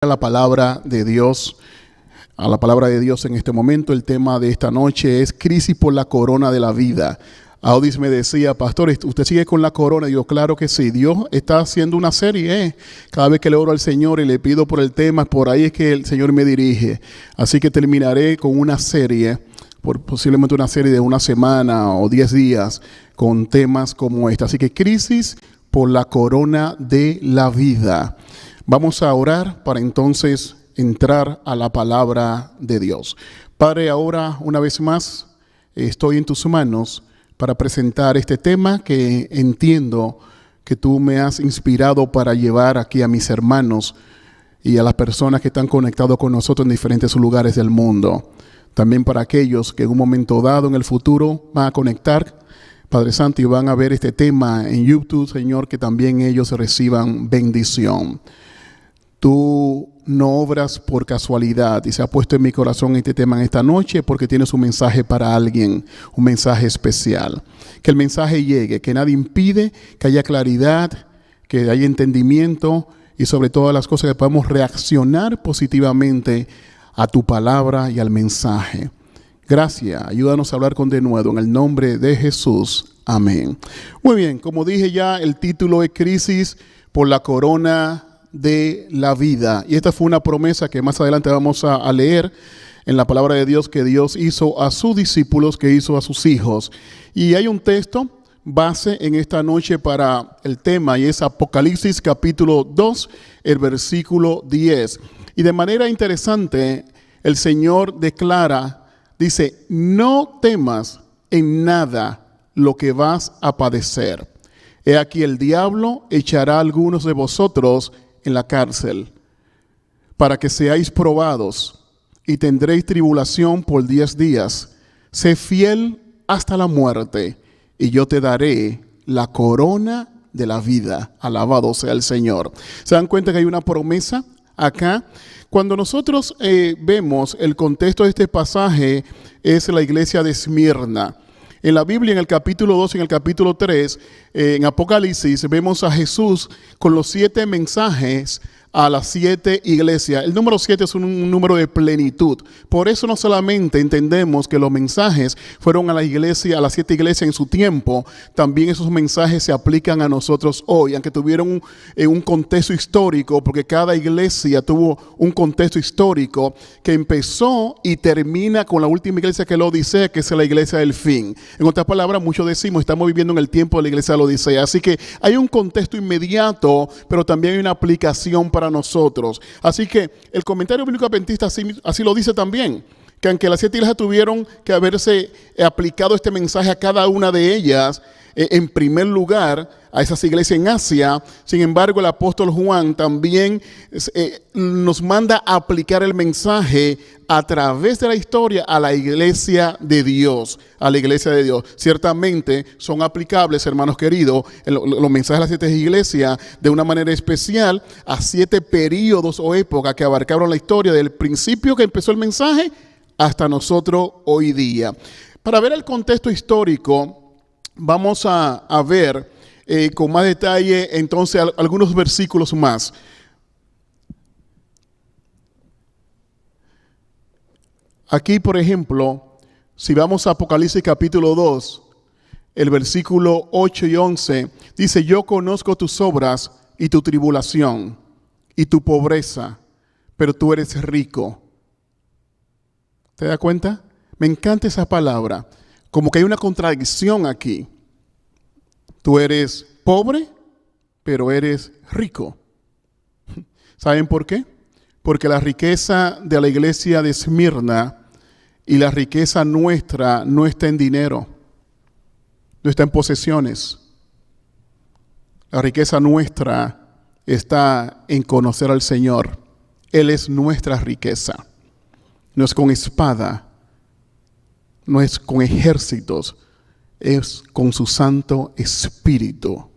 A la palabra de Dios, en este momento. El tema de esta noche es crisis por la corona de la vida. Audis me decía, pastor, ¿usted sigue con la corona? Y yo, claro que sí. Dios está haciendo una serie. Cada vez que le oro al Señor y le pido por el tema, por ahí es que el Señor me dirige. Así que terminaré con una serie, posiblemente una serie de una semana o 10 días, con temas como este. Así que crisis por la corona de la vida. Vamos a orar para entonces entrar a la palabra de Dios. Padre, ahora una vez más estoy en tus manos para presentar este tema que entiendo que tú me has inspirado para llevar aquí a mis hermanos y a las personas que están conectados con nosotros en diferentes lugares del mundo. También para aquellos que en un momento dado en el futuro van a conectar, Padre Santo, y van a ver este tema en YouTube, Señor, que también ellos reciban bendición. Tú no obras por casualidad y se ha puesto en mi corazón este tema en esta noche porque tienes un mensaje para alguien, un mensaje especial. Que el mensaje llegue, que nada impide que haya claridad, que haya entendimiento y sobre todas las cosas que podamos reaccionar positivamente a tu palabra y al mensaje. Gracias, ayúdanos a hablar con denuedo en el nombre de Jesús. Amén. Muy bien, como dije ya, el título es Crisis por la corona de la vida. Y esta fue una promesa que más adelante vamos a leer en la palabra de Dios que Dios hizo a sus discípulos, que hizo a sus hijos. Y hay un texto base en esta noche para el tema y es Apocalipsis capítulo 2, el versículo 10. Y de manera interesante el Señor declara, dice, no temas en nada lo que vas a padecer. He aquí el diablo echará a algunos de vosotros en la cárcel, para que seáis probados, y tendréis tribulación por 10 días. Sé fiel hasta la muerte, y yo te daré la corona de la vida. Alabado sea el Señor. ¿Se dan cuenta que hay una promesa acá? Cuando nosotros vemos el contexto de este pasaje, es la iglesia de Esmirna. En la Biblia, en el capítulo 2 y en el capítulo 3, en Apocalipsis, vemos a Jesús con los 7 mensajes a las 7 iglesias. El número 7 es un número de plenitud. Por eso no solamente entendemos que los mensajes fueron a la iglesia, a las 7 iglesias en su tiempo, también esos mensajes se aplican a nosotros hoy, aunque tuvieron un contexto histórico, porque cada iglesia tuvo un contexto histórico que empezó y termina con la última iglesia que es la Odisea, que es la iglesia del fin. En otras palabras, muchos decimos, estamos viviendo en el tiempo de la iglesia de la Odisea. Así que hay un contexto inmediato, pero también hay una aplicación para nosotros. Así que el comentario bíblico adventista así lo dice también, que aunque las 7 iglesias tuvieron que haberse aplicado este mensaje a cada una de ellas, en primer lugar a esas iglesias en Asia, sin embargo el apóstol Juan también nos manda a aplicar el mensaje a través de la historia a la iglesia de Dios, Ciertamente son aplicables, hermanos queridos, los mensajes de las 7 iglesias de una manera especial a 7 periodos o épocas que abarcaron la historia del principio que empezó el mensaje hasta nosotros hoy día. Para ver el contexto histórico, vamos a ver con más detalle entonces algunos versículos más. Aquí, por ejemplo, si vamos a Apocalipsis capítulo 2, el versículo 8 y 11, dice, yo conozco tus obras y tu tribulación y tu pobreza, pero tú eres rico. ¿Te das cuenta? Me encanta esa palabra. Como que hay una contradicción aquí. Tú eres pobre, pero eres rico. ¿Saben por qué? Porque la riqueza de la iglesia de Esmirna y la riqueza nuestra no está en dinero, no está en posesiones. La riqueza nuestra está en conocer al Señor. Él es nuestra riqueza. No es con espada, no es con ejércitos, es con su Santo Espíritu.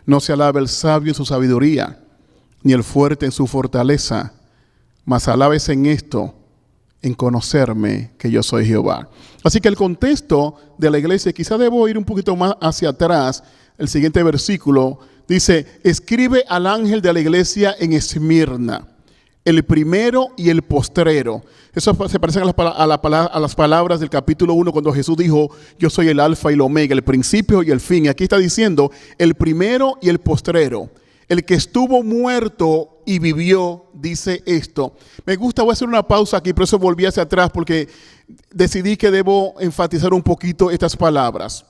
No se alaba el sabio en su sabiduría, ni el fuerte en su fortaleza, mas alabes en esto, en conocerme que yo soy Jehová. Así que el contexto de la iglesia, quizá debo ir un poquito más hacia atrás. El siguiente versículo dice, escribe al ángel de la iglesia en Esmirna. el primero y el postrero. Eso se parece a las palabras del capítulo 1 cuando Jesús dijo, yo soy el alfa y el omega, el principio y el fin. Aquí está diciendo el primero y el postrero. El que estuvo muerto y vivió, dice esto. Me gusta, voy a hacer una pausa aquí, por eso volví hacia atrás, porque decidí que debo enfatizar un poquito estas palabras.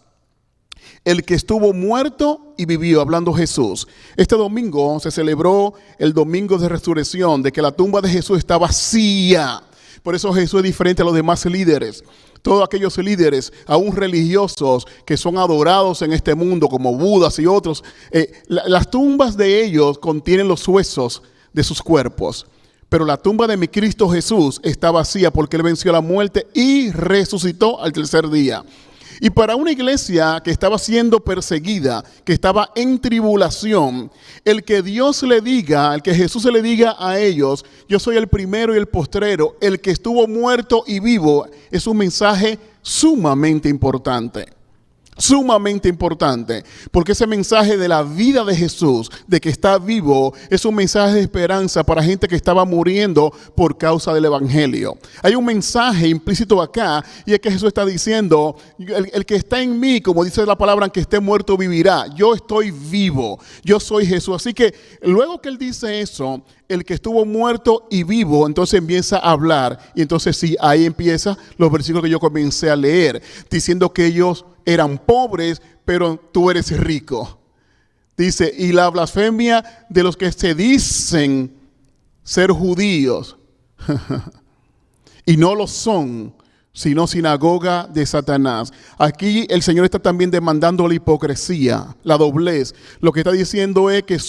El que estuvo muerto y vivió, hablando Jesús. Este domingo se celebró el domingo de resurrección, de que la tumba de Jesús está vacía. Por eso Jesús es diferente a los demás líderes. Todos aquellos líderes, aún religiosos, que son adorados en este mundo, como Budas y otros, las tumbas de ellos contienen los huesos de sus cuerpos. Pero la tumba de mi Cristo Jesús está vacía porque Él venció la muerte y resucitó al tercer día. Y para una iglesia que estaba siendo perseguida, que estaba en tribulación, el que Dios le diga, el que Jesús le diga a ellos, yo soy el primero y el postrero, el que estuvo muerto y vivo, es un mensaje sumamente importante. Sumamente importante, porque ese mensaje de la vida de Jesús, de que está vivo, es un mensaje de esperanza para gente que estaba muriendo por causa del evangelio. Hay un mensaje implícito acá, y es que Jesús está diciendo, el que está en mí, como dice la palabra, aunque esté muerto vivirá. Yo estoy vivo, yo soy Jesús. Así que luego que Él dice eso, el que estuvo muerto y vivo, entonces empieza a hablar. Y entonces sí, ahí empieza los versículos que yo comencé a leer, diciendo que ellos eran pobres, pero tú eres rico. Dice, y la blasfemia de los que se dicen ser judíos y no lo son, sino sinagoga de Satanás. Aquí el Señor está también demandando la hipocresía, la doblez. Lo que está diciendo es que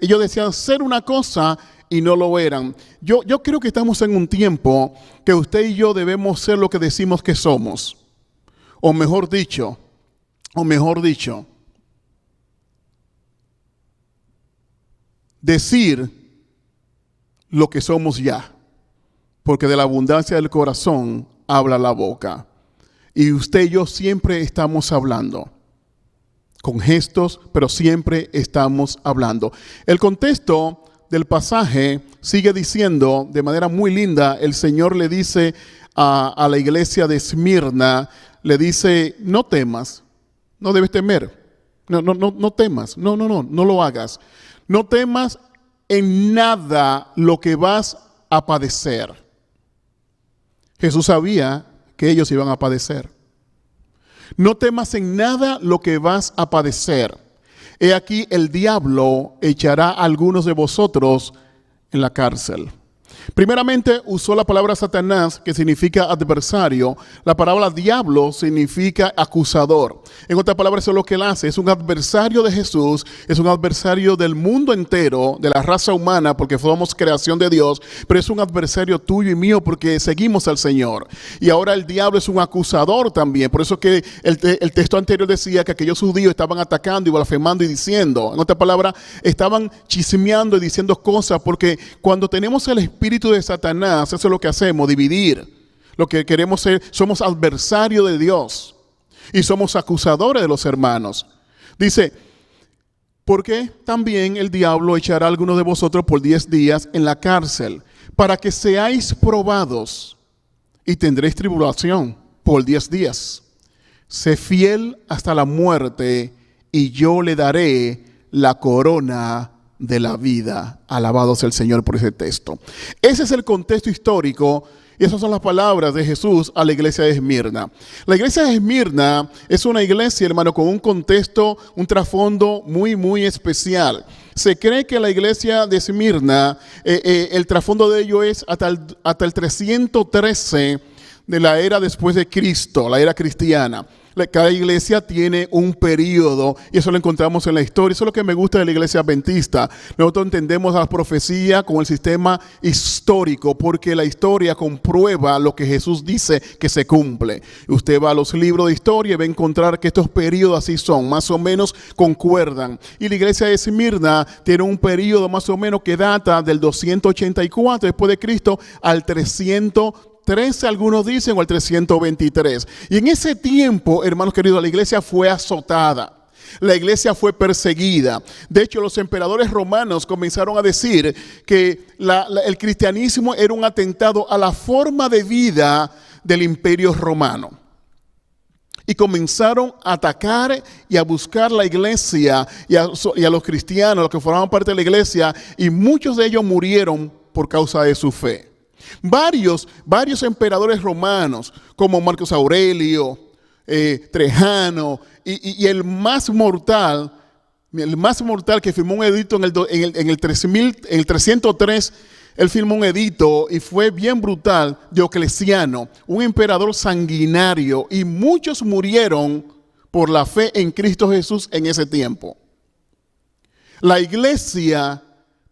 ellos decían ser una cosa y no lo eran. Yo creo que estamos en un tiempo que usted y yo debemos ser lo que decimos que somos. O mejor dicho, decir lo que somos ya. Porque de la abundancia del corazón habla la boca. Y usted y yo siempre estamos hablando. Con gestos, pero siempre estamos hablando. El contexto del pasaje sigue diciendo, de manera muy linda, el Señor le dice a la iglesia de Esmirna, le dice, no temas, no debes temer, no temas, no lo hagas. No temas en nada lo que vas a padecer. Jesús sabía que ellos iban a padecer. No temas en nada lo que vas a padecer. He aquí el diablo echará a algunos de vosotros en la cárcel. Primeramente usó la palabra Satanás, que significa adversario. La palabra diablo significa acusador. En otras palabras, eso es lo que él hace. Es un adversario de Jesús, es un adversario del mundo entero, de la raza humana, porque somos creación de Dios, pero es un adversario tuyo y mío porque seguimos al Señor. Y ahora el diablo es un acusador también. Por eso que el texto anterior decía que aquellos judíos estaban atacando y blasfemando y diciendo. En otras palabras, estaban chismeando y diciendo cosas, porque cuando tenemos el espíritu de Satanás, eso es lo que hacemos, dividir. Lo que queremos ser, somos adversarios de Dios y somos acusadores de los hermanos. Dice, porque también el diablo echará a algunos de vosotros por 10 días en la cárcel, para que seáis probados y tendréis tribulación por 10 días. Sé fiel hasta la muerte y yo le daré la corona de la vida. Alabado sea el Señor por ese texto. Ese es el contexto histórico y esas son las palabras de Jesús a la iglesia de Esmirna. La iglesia de Esmirna es una iglesia, hermano, con un contexto, un trasfondo muy especial. Se cree que la iglesia de Esmirna, el trasfondo de ello es hasta el 313 de la era después de Cristo, la era cristiana. Cada iglesia tiene un periodo y eso lo encontramos en la historia. Eso es lo que me gusta de la iglesia adventista. Nosotros entendemos la profecía con el sistema histórico porque la historia comprueba lo que Jesús dice que se cumple. Usted va a los libros de historia y va a encontrar que estos periodos así son, más o menos concuerdan. Y la iglesia de Esmirna tiene un periodo más o menos que data del 284 después de Cristo al 313, algunos dicen, o el 323. Y en ese tiempo, hermanos queridos, la iglesia fue azotada. La iglesia fue perseguida. De hecho, los emperadores romanos comenzaron a decir que el cristianismo era un atentado a la forma de vida del imperio romano. Y comenzaron a atacar y a buscar la iglesia y a los cristianos, los que formaban parte de la iglesia, y muchos de ellos murieron por causa de su fe. Varios emperadores romanos, como Marcos Aurelio, Trajano, y el más mortal que firmó un edicto en el 303, él firmó un edicto y fue bien brutal, Diocleciano, un emperador sanguinario, y muchos murieron por la fe en Cristo Jesús en ese tiempo. La iglesia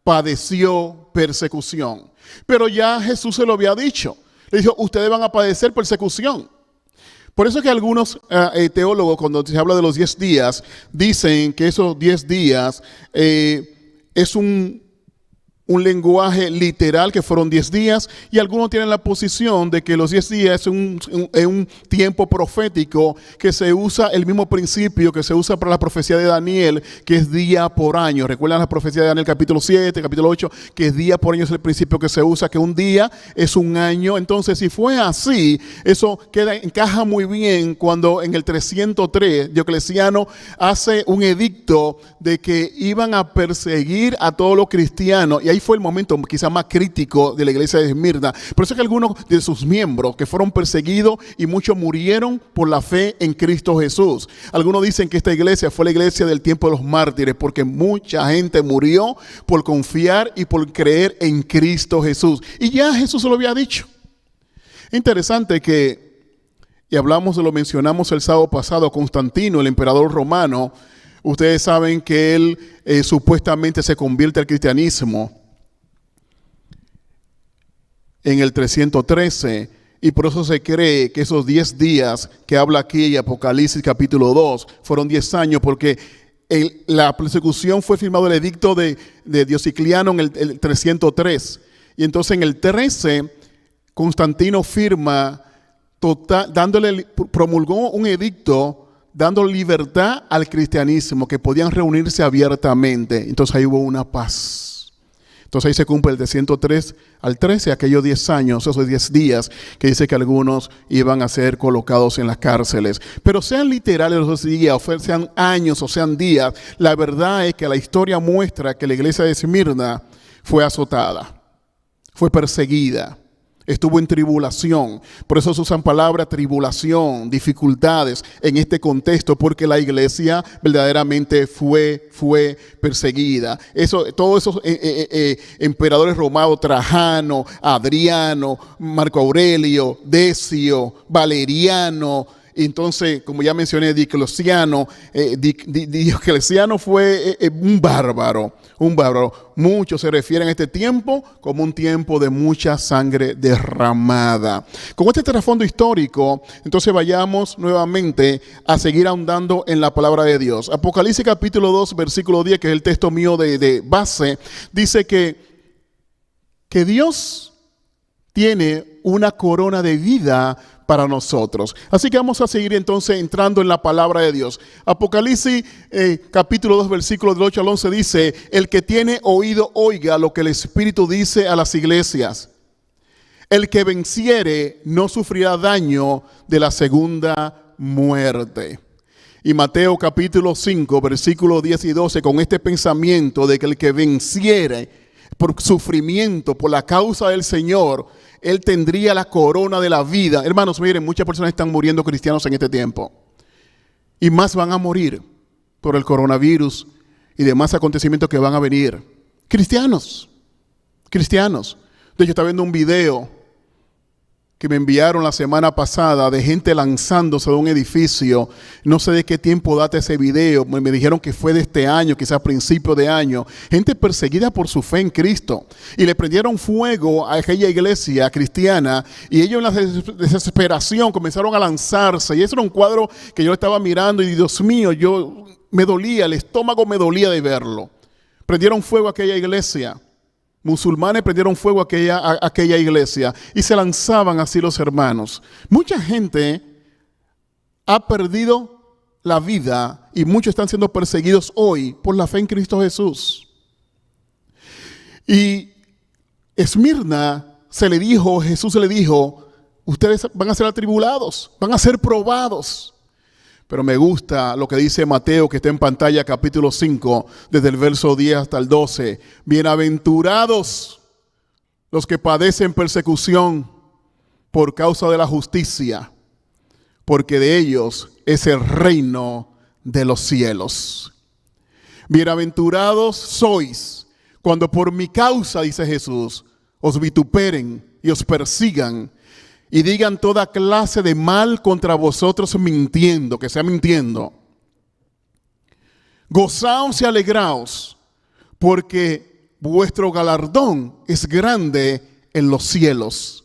padeció persecución, pero ya Jesús se lo había dicho. Le dijo, ustedes van a padecer persecución. Por eso que algunos teólogos, cuando se habla de los 10 días, dicen que esos 10 días es un lenguaje literal, que fueron 10 días, y algunos tienen la posición de que los 10 días es un tiempo profético, que se usa el mismo principio que se usa para la profecía de Daniel, que es día por año. ¿Recuerdan la profecía de Daniel capítulo 7, capítulo 8, que es día por año? Es el principio que se usa, que un día es un año. Entonces, si fue así, eso encaja muy bien cuando en el 303 Diocleciano hace un edicto de que iban a perseguir a todos los cristianos, y ahí fue el momento quizá más crítico de la iglesia de Esmirna. Por eso es que algunos de sus miembros que fueron perseguidos y muchos murieron por la fe en Cristo Jesús. Algunos dicen que esta iglesia fue la iglesia del tiempo de los mártires, porque mucha gente murió por confiar y por creer en Cristo Jesús. Y ya Jesús se lo había dicho. Interesante que, y lo mencionamos el sábado pasado, Constantino, el emperador romano, ustedes saben que él supuestamente se convierte al cristianismo en el 313, y por eso se cree que esos 10 días que habla aquí en Apocalipsis capítulo 2 fueron 10 años, porque la persecución fue firmado el edicto de Diocleciano en el 303, y entonces en el 13 Constantino firma promulgó un edicto dando libertad al cristianismo, que podían reunirse abiertamente. Entonces ahí hubo una paz. Entonces ahí se cumple el de 103 al 13, aquellos 10 años, esos 10 días, que dice que algunos iban a ser colocados en las cárceles. Pero sean literales los días, o sean años, o sean días, la verdad es que la historia muestra que la iglesia de Esmirna fue azotada, fue perseguida, estuvo en tribulación. Por eso se usan palabras tribulación, dificultades en este contexto, porque la iglesia verdaderamente fue perseguida. Todos esos emperadores romanos, Trajano, Adriano, Marco Aurelio, Decio, Valeriano, entonces, como ya mencioné, Diocleciano fue un bárbaro. Muchos se refieren a este tiempo como un tiempo de mucha sangre derramada. Con este trasfondo histórico, entonces vayamos nuevamente a seguir ahondando en la palabra de Dios. Apocalipsis capítulo 2, versículo 10, que es el texto mío de base, dice que Dios tiene una corona de vida para nosotros. Así que vamos a seguir entonces entrando en la palabra de Dios. Apocalipsis capítulo 2, versículos del 8 al 11 dice: el que tiene oído oiga lo que el Espíritu dice a las iglesias. El que venciere no sufrirá daño de la segunda muerte. Y Mateo capítulo 5, versículos 10 y 12, con este pensamiento de que el que venciere por sufrimiento, por la causa del Señor, él tendría la corona de la vida. Hermanos, miren, muchas personas están muriendo cristianos en este tiempo. Y más van a morir por el coronavirus y demás acontecimientos que van a venir. Cristianos. De hecho, estaba viendo un video que me enviaron la semana pasada de gente lanzándose de un edificio. No sé de qué tiempo data ese video. Me dijeron que fue de este año, quizás a principio de año. Gente perseguida por su fe en Cristo. Y le prendieron fuego a aquella iglesia cristiana. Y ellos en la desesperación comenzaron a lanzarse. Y eso era un cuadro que yo estaba mirando. Y Dios mío, me dolía, el estómago me dolía de verlo. Prendieron fuego a aquella iglesia. Musulmanes prendieron fuego a aquella iglesia y se lanzaban así los hermanos. Mucha gente ha perdido la vida y muchos están siendo perseguidos hoy por la fe en Cristo Jesús. Y Esmirna Jesús se le dijo, ustedes van a ser atribulados, van a ser probados. Pero me gusta lo que dice Mateo, que está en pantalla, capítulo 5, desde el verso 10 hasta el 12. Bienaventurados los que padecen persecución por causa de la justicia, porque de ellos es el reino de los cielos. Bienaventurados sois cuando por mi causa, dice Jesús, os vituperen y os persigan y digan toda clase de mal contra vosotros mintiendo, que sea mintiendo. Gozaos y alegraos, porque vuestro galardón es grande en los cielos,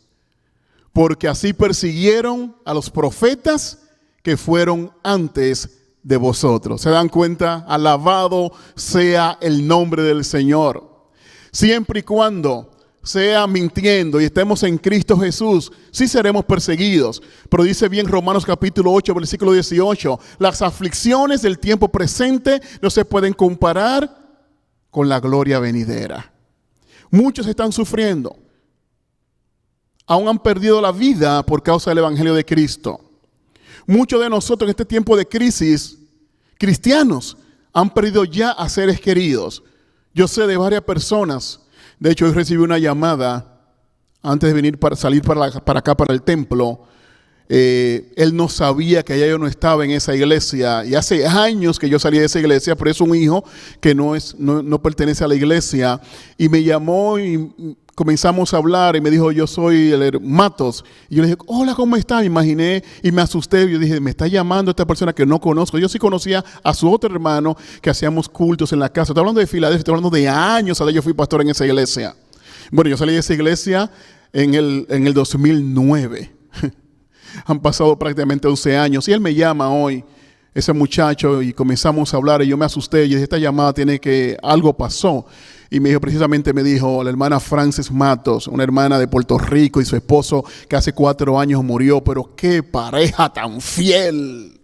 porque así persiguieron a los profetas que fueron antes de vosotros. ¿Se dan cuenta? Alabado sea el nombre del Señor. Siempre y cuando sea mintiendo y estemos en Cristo Jesús, sí seremos perseguidos. Pero dice bien Romanos capítulo 8, versículo 18, las aflicciones del tiempo presente no se pueden comparar con la gloria venidera. Muchos están sufriendo. Aún han perdido la vida por causa del Evangelio de Cristo. Muchos de nosotros en este tiempo de crisis, cristianos, han perdido ya a seres queridos. Yo sé de varias personas. De hecho, hoy recibí una llamada antes de salir para acá, para el templo. Él no sabía que ya yo no estaba en esa iglesia. Y hace años que yo salí de esa iglesia, pero es un hijo que no pertenece a la iglesia. Y me llamó y comenzamos a hablar y me dijo, yo soy el Matos. Y yo le dije, hola, ¿cómo está? Me imaginé y me asusté. Yo dije, me está llamando esta persona que no conozco. Yo sí conocía a su otro hermano que hacíamos cultos en la casa. Estoy hablando de Filadelfia, estoy hablando de años. Yo fui pastor en esa iglesia. Bueno, yo salí de esa iglesia en el 2009. Han pasado prácticamente 11 años. Y él me llama hoy, ese muchacho, y comenzamos a hablar. Y yo me asusté. Y dije, esta llamada tiene que, algo pasó. Y me dijo, la hermana Frances Matos, una hermana de Puerto Rico y su esposo que hace 4 años murió, pero qué pareja tan fiel.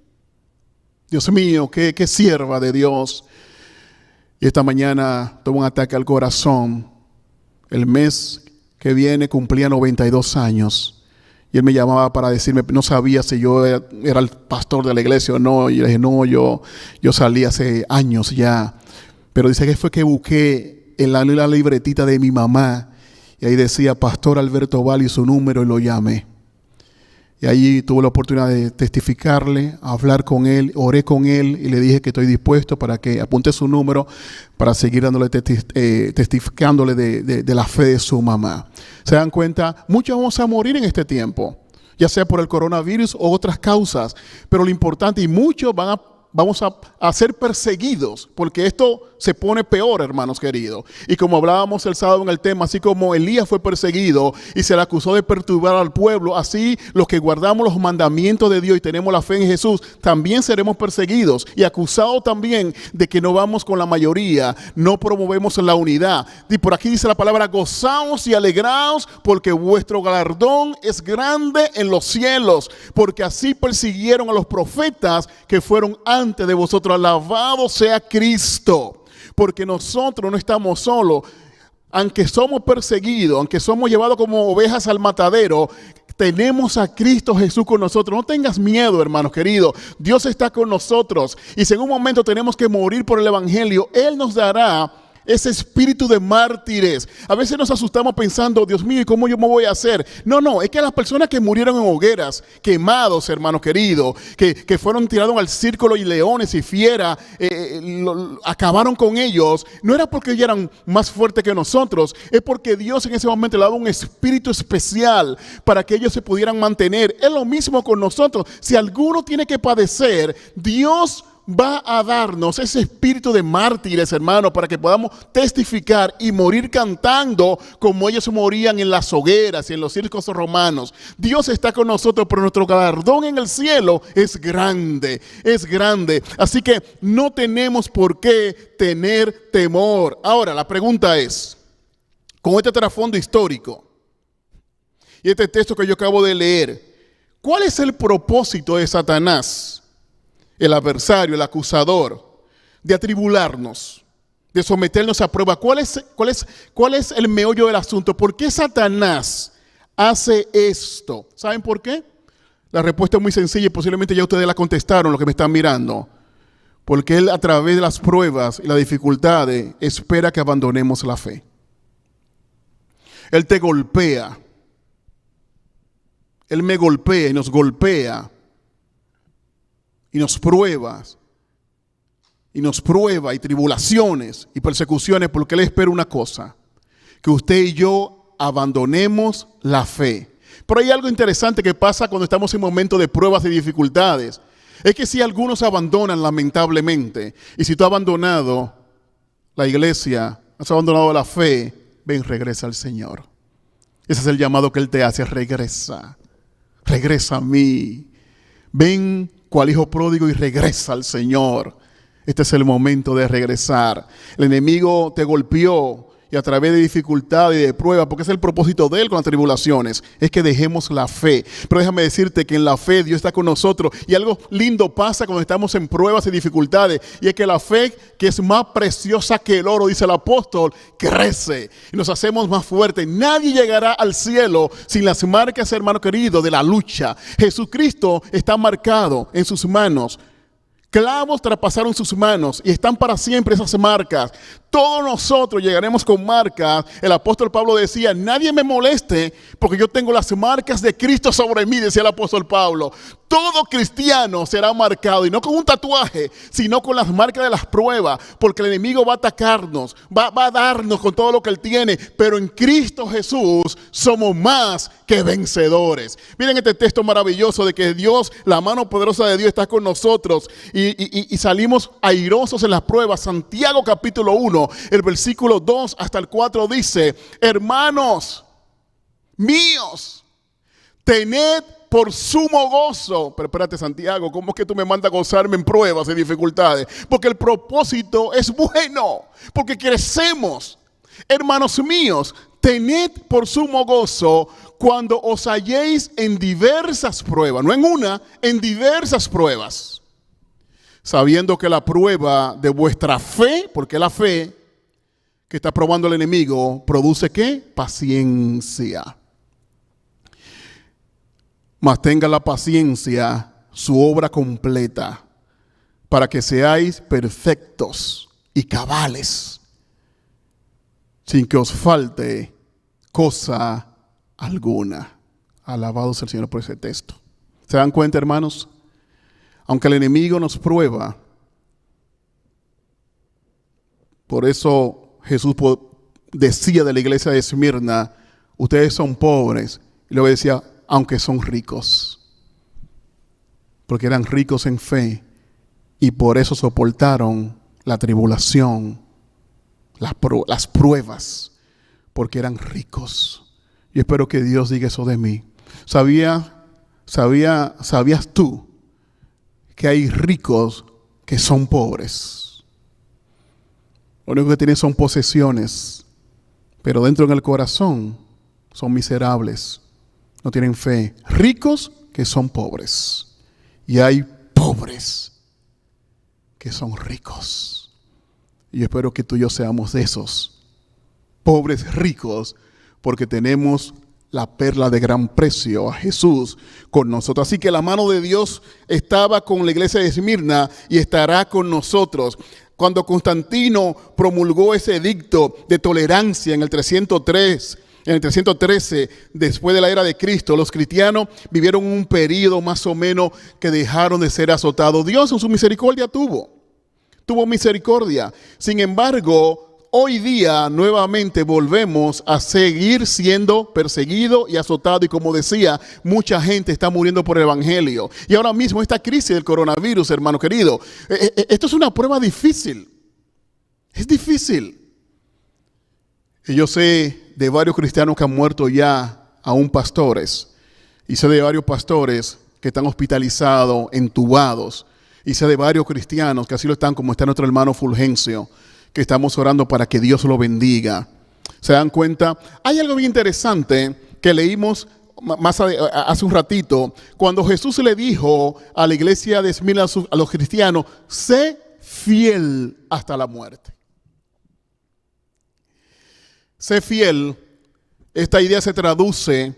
Dios mío, qué sierva de Dios. Y esta mañana tuvo un ataque al corazón. El mes que viene cumplía 92 años. Y él me llamaba para decirme, no sabía si yo era el pastor de la iglesia o no. Y le dije, no, yo salí hace años ya. Pero dice que fue que busqué en la libretita de mi mamá y ahí decía Pastor Alberto Valli su número y lo llamé. Y allí tuve la oportunidad de testificarle, hablar con él, oré con él y le dije que estoy dispuesto para que apunte su número para seguir dándole testificándole de la fe de su mamá. ¿Se dan cuenta? Muchos vamos a morir en este tiempo, ya sea por el coronavirus o otras causas, pero lo importante, y muchos vamos a ser perseguidos, porque esto se pone peor, hermanos queridos. Y como hablábamos el sábado en el tema, así como Elías fue perseguido y se le acusó de perturbar al pueblo, así los que guardamos los mandamientos de Dios y tenemos la fe en Jesús, también seremos perseguidos y acusados también de que no vamos con la mayoría, no promovemos la unidad. Y por aquí dice la palabra, gozaos y alegraos, porque vuestro galardón es grande en los cielos, porque así persiguieron a los profetas que fueron antes de vosotros. Alabado sea Cristo, porque nosotros no estamos solos. Aunque somos perseguidos, aunque somos llevados como ovejas al matadero, tenemos a Cristo Jesús con nosotros. No tengas miedo, hermanos queridos. Dios está con nosotros. Y si en un momento tenemos que morir por el evangelio, Él nos dará ese espíritu de mártires. A veces nos asustamos pensando, Dios mío, ¿y cómo yo me voy a hacer? No, es que las personas que murieron en hogueras, quemados, hermanos queridos, que fueron tirados al círculo y leones y fieras, acabaron con ellos, no era porque ellos eran más fuertes que nosotros, es porque Dios en ese momento le daba un espíritu especial para que ellos se pudieran mantener. Es lo mismo con nosotros. Si alguno tiene que padecer, Dios va a darnos ese espíritu de mártires, hermano, para que podamos testificar y morir cantando como ellos morían en las hogueras y en los circos romanos. Dios está con nosotros, pero nuestro galardón en el cielo es grande, es grande. Así que no tenemos por qué tener temor. Ahora, la pregunta es, con este trasfondo histórico y este texto que yo acabo de leer, ¿cuál es el propósito de Satanás el adversario, el acusador, de atribularnos, de someternos a prueba. ¿Cuál es el meollo del asunto? ¿Por qué Satanás hace esto? ¿Saben por qué? La respuesta es muy sencilla y posiblemente ya ustedes la contestaron, los que me están mirando. Porque él, a través de las pruebas y las dificultades, espera que abandonemos la fe. Él te golpea. Él me golpea y nos golpea. Y nos prueba. Y nos prueba y tribulaciones y persecuciones, porque Él espera una cosa: que usted y yo abandonemos la fe. Pero hay algo interesante que pasa cuando estamos en momentos de pruebas y dificultades. Es que si algunos abandonan, lamentablemente, y si tú has abandonado la iglesia, has abandonado la fe, ven, regresa al Señor. Ese es el llamado que Él te hace: regresa, regresa a mí. Ven cual hijo pródigo y regresa al Señor. Este es el momento de regresar. El enemigo te golpeó y a través de dificultades y de pruebas, porque es el propósito de él con las tribulaciones, es que dejemos la fe. Pero déjame decirte que en la fe Dios está con nosotros, y algo lindo pasa cuando estamos en pruebas y dificultades, y es que la fe, que es más preciosa que el oro, dice el apóstol, crece y nos hacemos más fuertes. Nadie llegará al cielo sin las marcas, hermano querido, de la lucha. Jesucristo está marcado en sus manos. Clavos traspasaron sus manos y están para siempre esas marcas. Todos nosotros llegaremos con marcas. El apóstol Pablo decía: nadie me moleste porque yo tengo las marcas de Cristo sobre mí, decía el apóstol Pablo. Todo cristiano será marcado, y no con un tatuaje, sino con las marcas de las pruebas, porque el enemigo va a atacarnos, va a darnos con todo lo que él tiene, pero en Cristo Jesús somos más que vencedores. Miren este texto maravilloso de que Dios, la mano poderosa de Dios está con nosotros y salimos airosos en las pruebas. Santiago capítulo 1, el versículo 2 hasta el 4 dice: hermanos míos, tened por sumo gozo. Pero espérate, Santiago, ¿cómo es que tú me mandas a gozarme en pruebas y dificultades? Porque el propósito es bueno, porque crecemos. Hermanos míos, tened por sumo gozo cuando os halléis en diversas pruebas, no en una, en diversas pruebas, sabiendo que la prueba de vuestra fe, porque la fe que está probando el enemigo, produce ¿qué? Paciencia. Mas tenga la paciencia su obra completa, para que seáis perfectos y cabales, sin que os falte cosa alguna. Alabado sea el Señor por ese texto. ¿Se dan cuenta, hermanos? Aunque el enemigo nos prueba, por eso Jesús decía de la iglesia de Esmirna: ustedes son pobres. Y luego decía: aunque son ricos, porque eran ricos en fe y por eso soportaron la tribulación, las pruebas, porque eran ricos. Yo espero que Dios diga eso de mí. ¿Sabías tú que hay ricos que son pobres? Lo único que tienen son posesiones, pero dentro en el corazón son miserables. No tienen fe. Ricos que son pobres. Y hay pobres que son ricos. Y yo espero que tú y yo seamos de esos pobres ricos, porque tenemos la perla de gran precio, a Jesús, con nosotros. Así que la mano de Dios estaba con la iglesia de Esmirna y estará con nosotros. Cuando Constantino promulgó ese edicto de tolerancia en el 313, después de la era de Cristo, los cristianos vivieron un periodo más o menos que dejaron de ser azotados. Dios en su misericordia tuvo misericordia. Sin embargo, hoy día nuevamente volvemos a seguir siendo perseguidos y azotados. Y como decía, mucha gente está muriendo por el evangelio. Y ahora mismo esta crisis del coronavirus, hermano querido, esto es una prueba difícil. Es difícil. Y yo sé de varios cristianos que han muerto ya, aún pastores. Y sé de varios pastores que están hospitalizados, entubados. Y sé de varios cristianos que así lo están, como está nuestro hermano Fulgencio, que estamos orando para que Dios lo bendiga. ¿Se dan cuenta? Hay algo bien interesante que leímos hace un ratito, cuando Jesús le dijo a la iglesia de Esmirna, a los cristianos, sé fiel hasta la muerte. Sé fiel, esta idea se traduce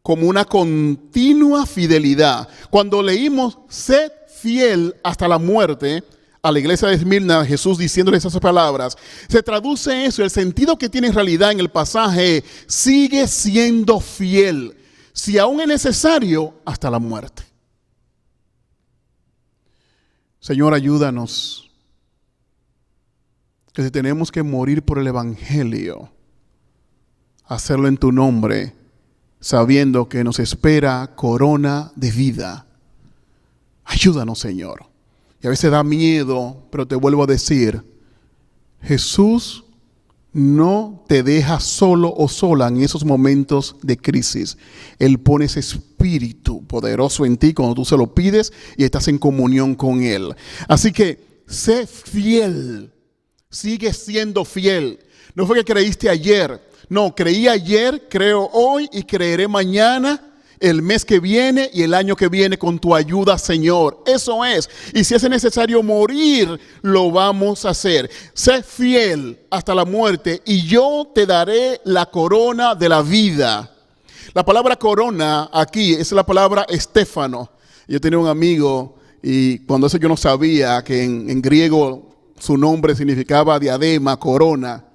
como una continua fidelidad. Cuando leímos sé fiel hasta la muerte, a la iglesia de Esmirna, Jesús diciéndoles esas palabras, se traduce eso, el sentido que tiene en realidad en el pasaje, sigue siendo fiel, si aún es necesario, hasta la muerte. Señor, ayúdanos, que si tenemos que morir por el Evangelio, hacerlo en tu nombre, sabiendo que nos espera corona de vida. Ayúdanos, Señor. Y a veces da miedo, pero te vuelvo a decir, Jesús no te deja solo o sola en esos momentos de crisis. Él pone ese espíritu poderoso en ti cuando tú se lo pides y estás en comunión con Él. Así que sé fiel, sigue siendo fiel. No fue que creíste ayer, no, creí ayer, creo hoy y creeré mañana, el mes que viene y el año que viene con tu ayuda, Señor. Eso es. Y si es necesario morir, lo vamos a hacer. Sé fiel hasta la muerte y yo te daré la corona de la vida. La palabra corona aquí es la palabra estéfano. Yo tenía un amigo y cuando eso yo no sabía que en griego su nombre significaba diadema, corona.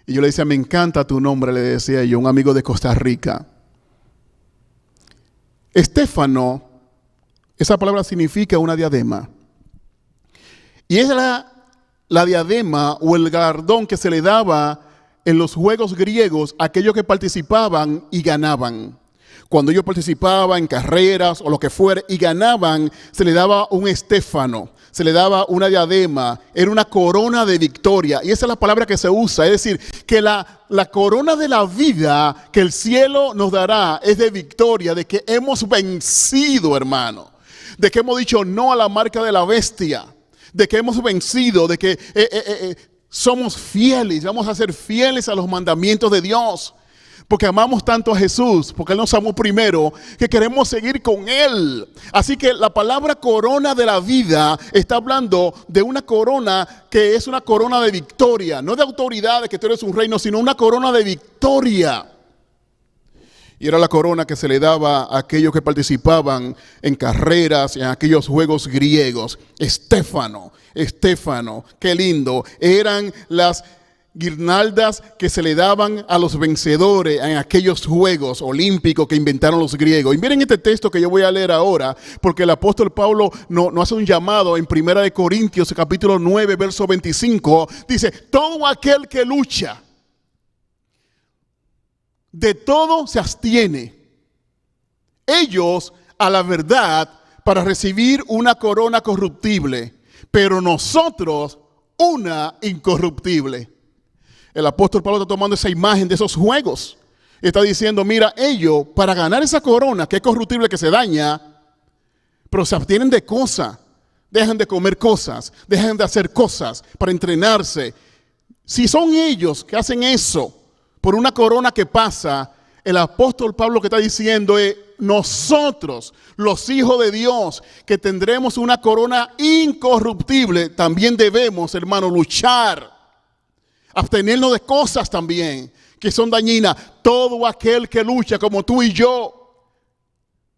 Y yo le decía, me encanta tu nombre, le decía yo, un amigo de Costa Rica. Estéfano, esa palabra significa una diadema. Y es la diadema o el galardón que se le daba en los juegos griegos a aquellos que participaban y ganaban. Cuando ellos participaban en carreras o lo que fuera y ganaban, se le daba un estéfano, se le daba una diadema, era una corona de victoria. Y esa es la palabra que se usa, es decir, que la corona de la vida que el cielo nos dará es de victoria, de que hemos vencido, hermano, de que hemos dicho no a la marca de la bestia, de que hemos vencido, de que somos fieles, vamos a ser fieles a los mandamientos de Dios. Porque amamos tanto a Jesús, porque Él nos amó primero, que queremos seguir con Él. Así que la palabra corona de la vida está hablando de una corona que es una corona de victoria. No de autoridad, de que tú eres un reino, sino una corona de victoria. Y era la corona que se le daba a aquellos que participaban en carreras, en aquellos juegos griegos. Estéfano, qué lindo. Eran las guirnaldas que se le daban a los vencedores en aquellos juegos olímpicos que inventaron los griegos. Y miren este texto que yo voy a leer ahora, porque el apóstol Pablo no hace un llamado en 1 Corintios capítulo 9, verso 25. Dice, todo aquel que lucha, de todo se abstiene. Ellos a la verdad para recibir una corona corruptible, pero nosotros una incorruptible. El apóstol Pablo está tomando esa imagen de esos juegos. Y está diciendo, mira, ellos para ganar esa corona que es corruptible, que se daña, pero se abstienen de cosas. Dejan de comer cosas, dejan de hacer cosas para entrenarse. Si son ellos que hacen eso por una corona que pasa, el apóstol Pablo que está diciendo es, nosotros, los hijos de Dios, que tendremos una corona incorruptible, también debemos, hermano, luchar. Abstenernos de cosas también que son dañinas. Todo aquel que lucha como tú y yo,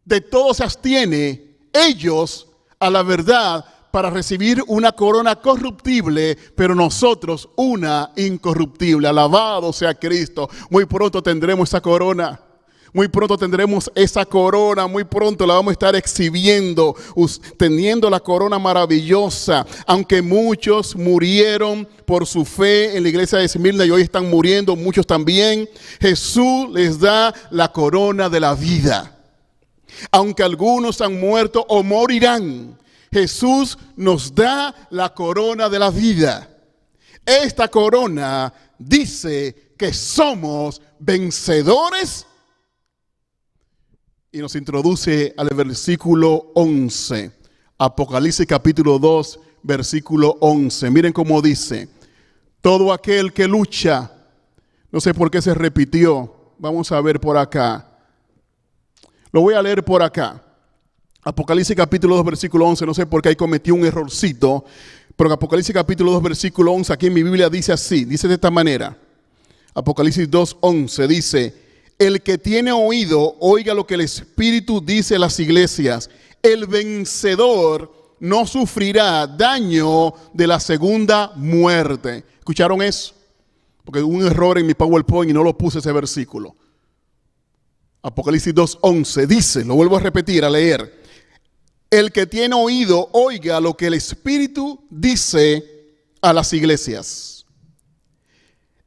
de todo se abstiene. Ellos a la verdad para recibir una corona corruptible, pero nosotros una incorruptible. Alabado sea Cristo. Muy pronto tendremos esa corona. Muy pronto tendremos esa corona, muy pronto la vamos a estar exhibiendo, teniendo la corona maravillosa. Aunque muchos murieron por su fe en la iglesia de Esmirna y hoy están muriendo, muchos también, Jesús les da la corona de la vida. Aunque algunos han muerto o morirán, Jesús nos da la corona de la vida. Esta corona dice que somos vencedores. Y nos introduce al versículo 11. Apocalipsis capítulo 2, versículo 11. Miren cómo dice. Todo aquel que lucha. No sé por qué se repitió. Vamos a ver por acá. Lo voy a leer por acá. Apocalipsis capítulo 2, versículo 11. No sé por qué ahí cometí un errorcito. Pero en Apocalipsis capítulo 2, versículo 11, aquí en mi Biblia dice así. Dice de esta manera. Apocalipsis 2, 11 dice: el que tiene oído, oiga lo que el Espíritu dice a las iglesias. El vencedor no sufrirá daño de la segunda muerte. ¿Escucharon eso? Porque hubo un error en mi PowerPoint y no lo puse ese versículo. Apocalipsis 2:11 dice, lo vuelvo a repetir, a leer: el que tiene oído, oiga lo que el Espíritu dice a las iglesias.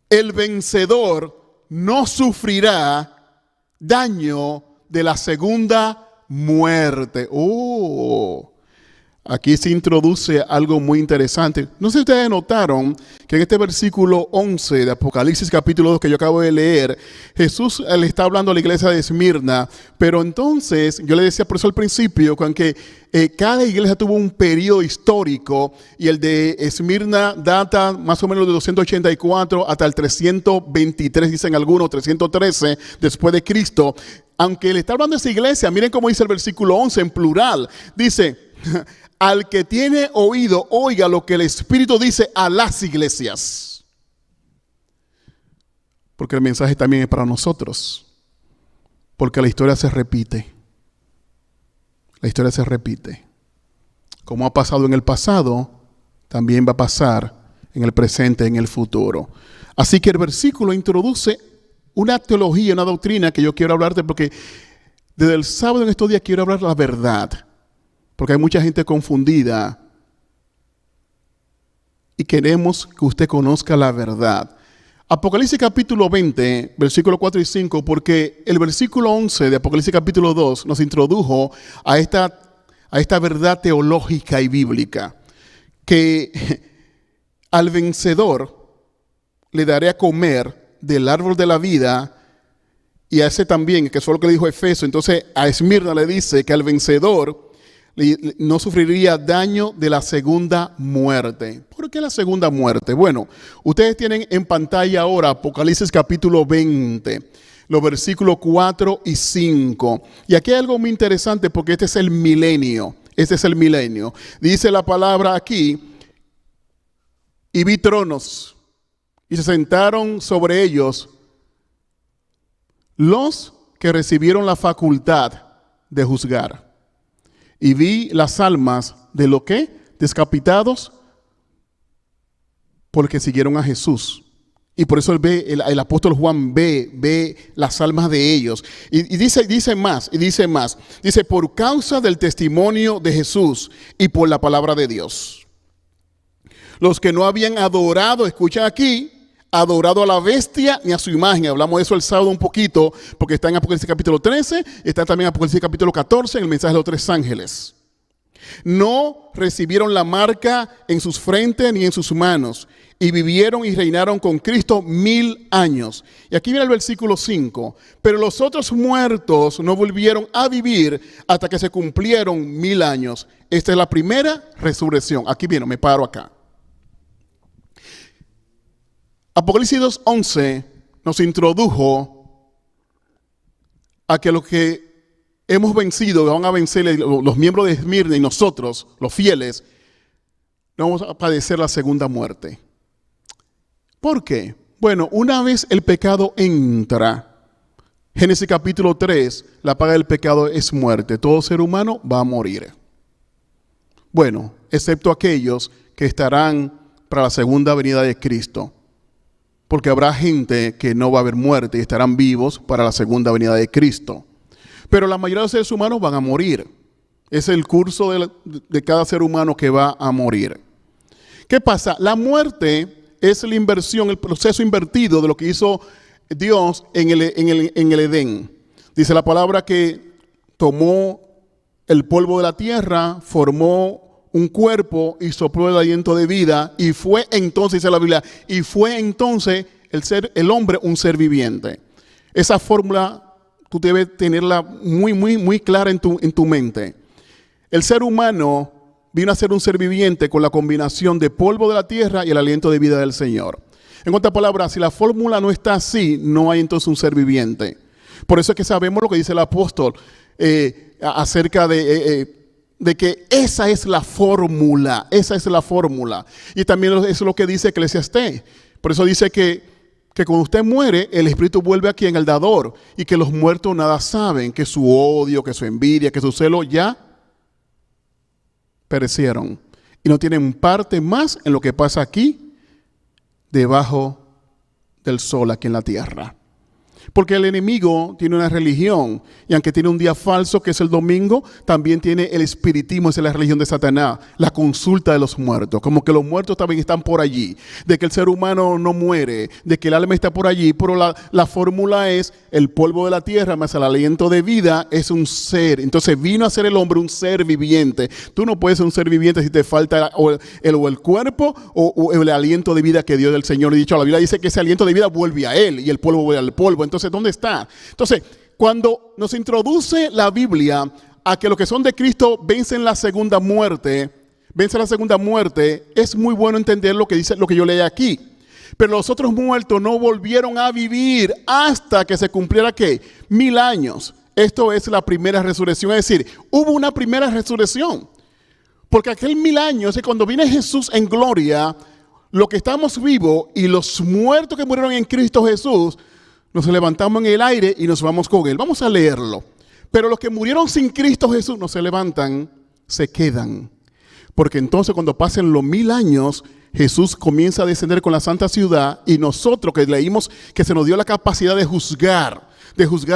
El vencedor no sufrirá daño de la segunda muerte. Aquí se introduce algo muy interesante. No sé si ustedes notaron que en este versículo 11 de Apocalipsis capítulo 2 que yo acabo de leer, Jesús le está hablando a la iglesia de Esmirna, pero entonces, yo le decía por eso al principio, con que cada iglesia tuvo un periodo histórico y el de Esmirna data más o menos de 284 hasta el 323, dicen algunos, 313 después de Cristo. Aunque le está hablando a esa iglesia, miren cómo dice el versículo 11 en plural, dice: al que tiene oído, oiga lo que el Espíritu dice a las iglesias. Porque el mensaje también es para nosotros. Porque la historia se repite. La historia se repite. Como ha pasado en el pasado, también va a pasar en el presente, en el futuro. Así que el versículo introduce una teología, una doctrina que yo quiero hablarte, porque desde el sábado en estos días quiero hablar la verdad. Porque hay mucha gente confundida y queremos que usted conozca la verdad. Apocalipsis capítulo 20, versículos 4 y 5, porque el versículo 11 de Apocalipsis capítulo 2 nos introdujo a esta verdad teológica y bíblica, que al vencedor le daré a comer del árbol de la vida, y a ese también, que eso es lo que le dijo Efeso. Entonces a Esmirna le dice que al vencedor no sufriría daño de la segunda muerte. ¿Por qué la segunda muerte? Bueno, ustedes tienen en pantalla ahora Apocalipsis capítulo 20, los versículos 4 y 5. Y aquí hay algo muy interesante porque este es el milenio. Este es el milenio. Dice la palabra aquí: y vi tronos, y se sentaron sobre ellos los que recibieron la facultad de juzgar. Y vi las almas de lo que descapitados porque siguieron a Jesús. Y por eso el apóstol Juan ve las almas de ellos. Y dice más. Dice: por causa del testimonio de Jesús y por la palabra de Dios. Los que no habían adorado, escucha aquí, adorado a la bestia ni a su imagen. Hablamos de eso el sábado un poquito, porque está en Apocalipsis capítulo 13, está también en Apocalipsis capítulo 14, en el mensaje de los 3 ángeles. No recibieron la marca en sus frentes ni en sus manos, y vivieron y reinaron con Cristo 1000 años. Y aquí viene el versículo 5. Pero los otros muertos no volvieron a vivir hasta que se cumplieron 1000 años. Esta es la primera resurrección. Aquí viene, me paro acá. Apocalipsis 2:11 nos introdujo a que los que hemos vencido, van a vencer los miembros de Esmirna y nosotros, los fieles, no vamos a padecer la segunda muerte. ¿Por qué? Bueno, una vez el pecado entra, Génesis capítulo 3, la paga del pecado es muerte. Todo ser humano va a morir. Bueno, excepto aquellos que estarán para la segunda venida de Cristo. Porque habrá gente que no va a haber muerte y estarán vivos para la segunda venida de Cristo. Pero la mayoría de los seres humanos van a morir. Es el curso de cada ser humano que va a morir. ¿Qué pasa? La muerte es la inversión, el proceso invertido de lo que hizo Dios en el Edén. Dice la palabra que tomó el polvo de la tierra, formó un cuerpo y sopló el aliento de vida, y fue entonces, dice la Biblia, y fue entonces el hombre un ser viviente. Esa fórmula tú debes tenerla muy clara en tu mente. El ser humano vino a ser un ser viviente con la combinación de polvo de la tierra y el aliento de vida del Señor. En otras palabras, si la fórmula no está así, no hay entonces un ser viviente. Por eso es que sabemos lo que dice el apóstol acerca de que esa es la fórmula, esa es la fórmula. Y también eso es lo que dice Eclesiastés. Por eso dice que cuando usted muere, el espíritu vuelve aquí en el dador, y que los muertos nada saben, que su odio, que su envidia, que su celo ya perecieron. Y no tienen parte más en lo que pasa aquí, debajo del sol, aquí en la tierra. Porque el enemigo tiene una religión, y aunque tiene un día falso que es el domingo, también tiene el espiritismo, esa es la religión de Satanás, la consulta de los muertos, como que los muertos también están por allí, de que el ser humano no muere, de que el alma está por allí, pero la fórmula es el polvo de la tierra más el aliento de vida es un ser. Entonces vino a ser el hombre un ser viviente. Tú no puedes ser un ser viviente si te falta o el cuerpo o el aliento de vida que dio del Señor. Y dicho, la Biblia dice que ese aliento de vida vuelve a Él y el polvo vuelve al polvo. Entonces, ¿dónde está? Entonces, cuando nos introduce la Biblia a que los que son de Cristo vencen la segunda muerte, es muy bueno entender lo que dice, lo que yo leí aquí. Pero los otros muertos no volvieron a vivir hasta que se cumpliera, ¿qué? 1000 años. Esto es la primera resurrección, es decir, hubo una primera resurrección. Porque aquel 1000 años es cuando viene Jesús en gloria, los que estamos vivos y los muertos que murieron en Cristo Jesús, nos levantamos en el aire y nos vamos con Él. Vamos a leerlo. Pero los que murieron sin Cristo Jesús no se levantan, se quedan. Porque entonces cuando pasen los 1000 años, Jesús comienza a descender con la santa ciudad, y nosotros que leímos que se nos dio la capacidad de juzgar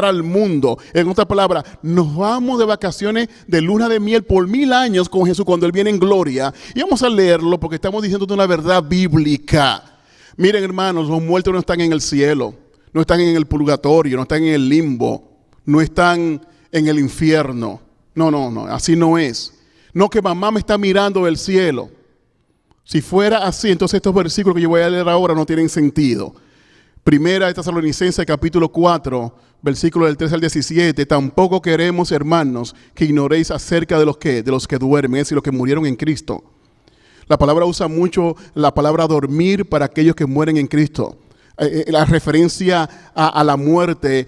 al mundo. En otra palabra, nos vamos de vacaciones de luna de miel por 1000 años con Jesús cuando Él viene en gloria. Y vamos a leerlo porque estamos diciendo una verdad bíblica. Miren, hermanos, los muertos no están en el cielo, no están en el purgatorio, no están en el limbo, no están en el infierno. No, así no es. No que mamá me está mirando del cielo. Si fuera así, entonces estos versículos que yo voy a leer ahora no tienen sentido. Primera de Tesalonicenses, capítulo 4, versículos del 3 al 17. Tampoco queremos, hermanos, que ignoréis acerca de los que duermen, es decir, los que murieron en Cristo. La palabra usa mucho la palabra dormir para aquellos que mueren en Cristo. La referencia a la muerte,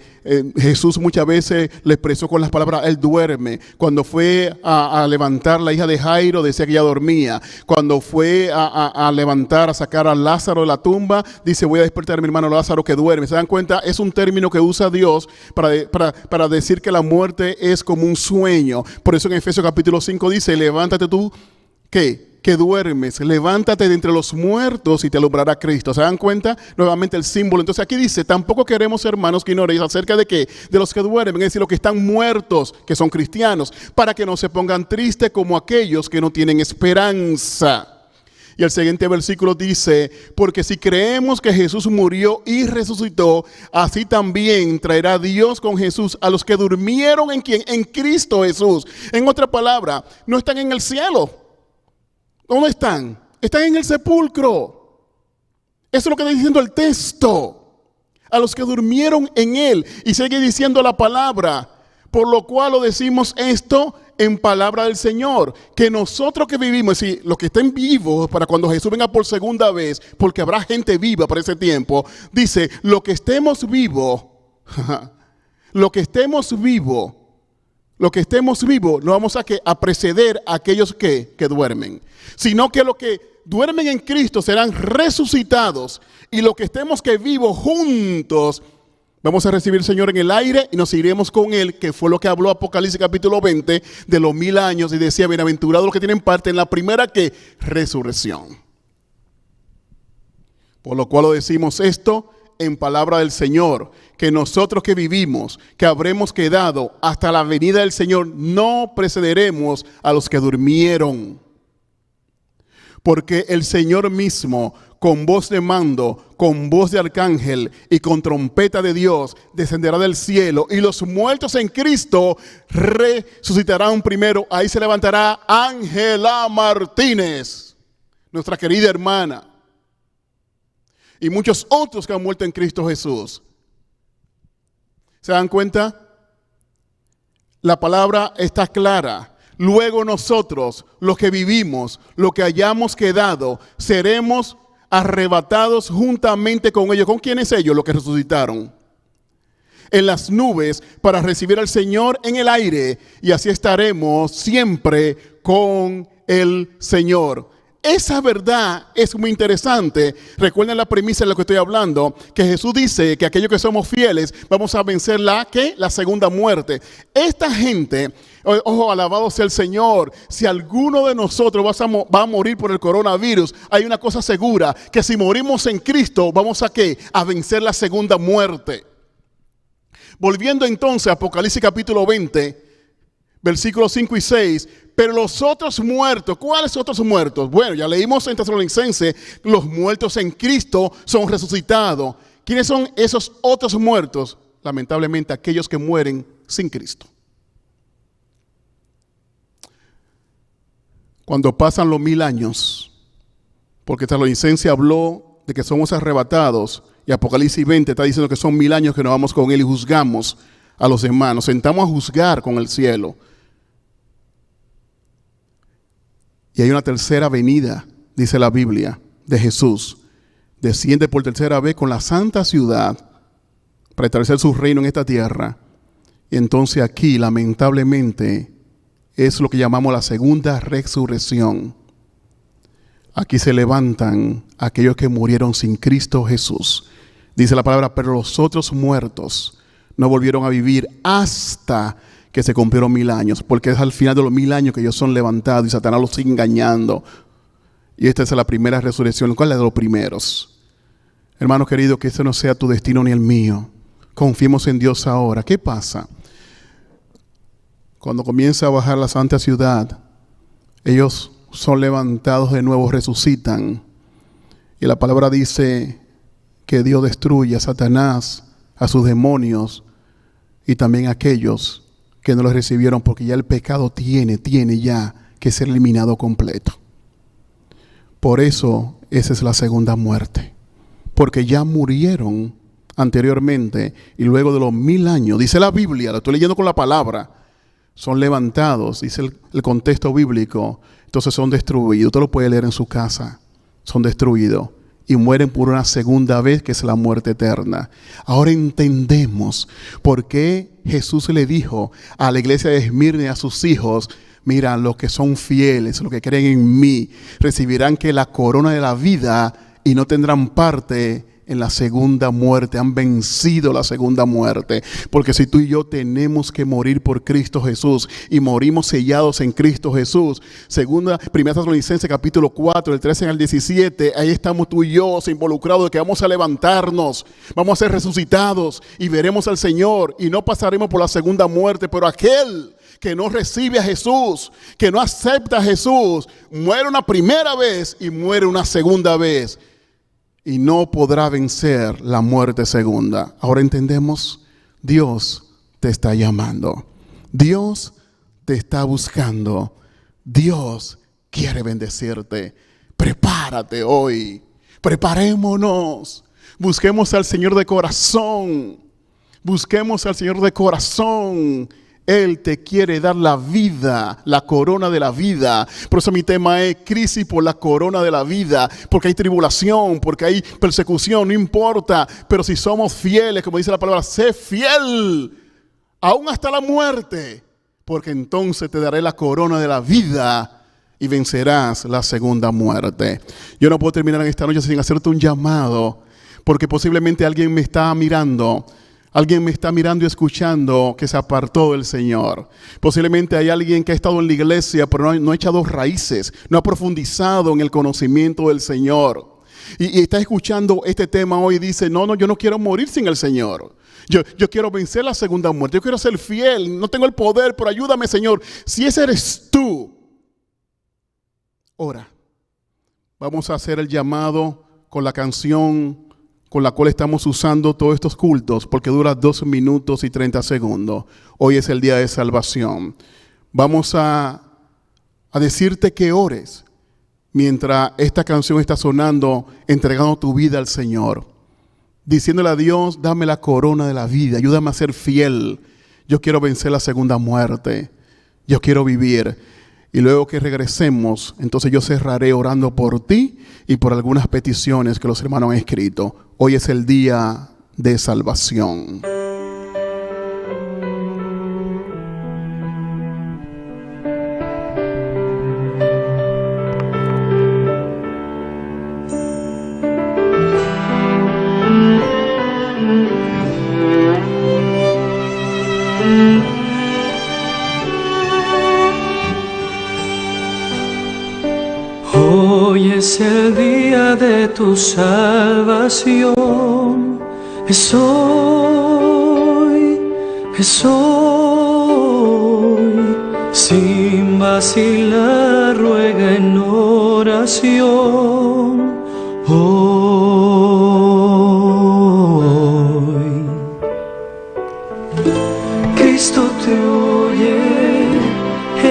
Jesús muchas veces le expresó con las palabras, Él duerme. Cuando fue a levantar la hija de Jairo, decía que ella dormía. Cuando fue a levantar, a sacar a Lázaro de la tumba, dice, voy a despertar a mi hermano Lázaro que duerme. ¿Se dan cuenta? Es un término que usa Dios para decir que la muerte es como un sueño. Por eso en Efesios capítulo 5 dice, levántate tú, ¿qué? Que duermes, levántate de entre los muertos y te alumbrará Cristo. ¿Se dan cuenta? Nuevamente el símbolo. Entonces aquí dice, tampoco queremos, hermanos, que ignoréis acerca de qué, de los que duermen, es decir, los que están muertos, que son cristianos, para que no se pongan tristes como aquellos que no tienen esperanza. Y el siguiente versículo dice, porque si creemos que Jesús murió y resucitó, así también traerá Dios con Jesús a los que durmieron en ¿quién? En Cristo Jesús. En otra palabra, no están en el cielo. ¿Dónde están? Están en el sepulcro. Eso es lo que está diciendo el texto. A los que durmieron en Él. Y sigue diciendo la palabra. Por lo cual lo decimos esto en palabra del Señor. Que nosotros que vivimos, es decir, los que estén vivos para cuando Jesús venga por segunda vez, porque habrá gente viva para ese tiempo, dice, lo que estemos vivos, lo que estemos vivos, no vamos a preceder a aquellos que duermen, sino que los que duermen en Cristo serán resucitados, y los que estemos que vivos juntos vamos a recibir al Señor en el aire y nos iremos con Él, que fue lo que habló Apocalipsis capítulo 20 de los 1000 años, y decía, bienaventurados los que tienen parte en la primera que resurrección. Por lo cual lo decimos esto en palabra del Señor, que nosotros que vivimos, que habremos quedado hasta la venida del Señor, no precederemos a los que durmieron. Porque el Señor mismo, con voz de mando, con voz de arcángel y con trompeta de Dios, descenderá del cielo, y los muertos en Cristo resucitarán primero. Ahí se levantará Ángela Martínez, nuestra querida hermana, y muchos otros que han muerto en Cristo Jesús. ¿Se dan cuenta? La palabra está clara. Luego nosotros, los que vivimos, los que hayamos quedado, seremos arrebatados juntamente con ellos. ¿Con quiénes ellos? Los que resucitaron. en las nubes para recibir al Señor en el aire, y así estaremos siempre con el Señor. Esa verdad es muy interesante. Recuerden la premisa de lo que estoy hablando, que Jesús dice que aquellos que somos fieles vamos a vencer la segunda muerte. Esta gente, ojo, alabado sea el Señor, si alguno de nosotros va a morir por el coronavirus, hay una cosa segura, que si morimos en Cristo vamos a vencer la segunda muerte. Volviendo entonces a Apocalipsis capítulo 20, versículos 5 y 6, pero los otros muertos, ¿cuáles otros muertos? Bueno, ya leímos en Tesalonicenses, los muertos en Cristo son resucitados. ¿Quiénes son esos otros muertos? Lamentablemente, aquellos que mueren sin Cristo. Cuando pasan los 1000 años, porque Tesalonicenses habló de que somos arrebatados, y Apocalipsis 20 está diciendo que son 1000 años que nos vamos con Él y juzgamos a los demás, nos sentamos a juzgar con el cielo. Y hay una tercera venida, dice la Biblia, de Jesús. Desciende por tercera vez con la santa ciudad para establecer su reino en esta tierra. Y entonces aquí, lamentablemente, es lo que llamamos la segunda resurrección. Aquí se levantan aquellos que murieron sin Cristo Jesús. Dice la palabra, pero los otros muertos no volvieron a vivir hasta que se cumplieron 1000 años, porque es al final de los 1000 años que ellos son levantados y Satanás los sigue engañando. Y esta es la primera resurrección. ¿Cuál es de los primeros? Hermano querido, que este no sea tu destino ni el mío. Confiemos en Dios ahora. ¿Qué pasa? Cuando comienza a bajar la santa ciudad, ellos son levantados de nuevo, resucitan. Y la palabra dice que Dios destruye a Satanás, a sus demonios y también a aquellos que no los recibieron, porque ya el pecado tiene ya que ser eliminado completo. Por eso esa es la segunda muerte, porque ya murieron anteriormente y luego de los 1000 años, dice la Biblia, lo estoy leyendo con la palabra, son levantados, dice el contexto bíblico, entonces son destruidos. Usted lo puede leer en su casa, son destruidos y mueren por una segunda vez, que es la muerte eterna. Ahora entendemos por qué Jesús le dijo a la iglesia de Esmirna y a sus hijos: mira, los que son fieles, los que creen en mí, recibirán que la corona de la vida y no tendrán parte en la segunda muerte. Han vencido la segunda muerte. Porque si tú y yo tenemos que morir por Cristo Jesús y morimos sellados en Cristo Jesús, Primera Tesalonicenses capítulo 4, del 13 al 17, ahí estamos tú y yo involucrados de que vamos a levantarnos, vamos a ser resucitados y veremos al Señor y no pasaremos por la segunda muerte. Pero aquel que no recibe a Jesús, que no acepta a Jesús, muere una primera vez y muere una segunda vez. Y no podrá vencer la muerte segunda. Ahora entendemos, Dios te está llamando. Dios te está buscando. Dios quiere bendecirte. Prepárate hoy. Preparémonos. Busquemos al Señor de corazón. Busquemos al Señor de corazón. Él te quiere dar la vida, la corona de la vida. Por eso mi tema es crisis por la corona de la vida. Porque hay tribulación, porque hay persecución, no importa. Pero si somos fieles, como dice la palabra, sé fiel, aún hasta la muerte. Porque entonces te daré la corona de la vida y vencerás la segunda muerte. Yo no puedo terminar en esta noche sin hacerte un llamado. Porque posiblemente alguien me está mirando. Alguien me está mirando y escuchando que se apartó del Señor. Posiblemente hay alguien que ha estado en la iglesia, pero no ha echado raíces, no ha profundizado en el conocimiento del Señor. Y está escuchando este tema hoy y dice, no, yo no quiero morir sin el Señor. Yo quiero vencer la segunda muerte. Yo quiero ser fiel. No tengo el poder, pero ayúdame, Señor. Si ese eres tú, ora. Vamos a hacer el llamado con la canción con la cual estamos usando todos estos cultos, porque dura 2 minutos y 30 segundos. Hoy es el día de salvación. Vamos a decirte que ores mientras esta canción está sonando, entregando tu vida al Señor, diciéndole a Dios: dame la corona de la vida, ayúdame a ser fiel. Yo quiero vencer la segunda muerte. Yo quiero vivir. Y luego que regresemos, entonces yo cerraré orando por ti y por algunas peticiones que los hermanos han escrito. Hoy es el día de salvación. es el día de tu salvación. Es hoy, sin vacilar ruega en oración. Hoy Cristo te oye,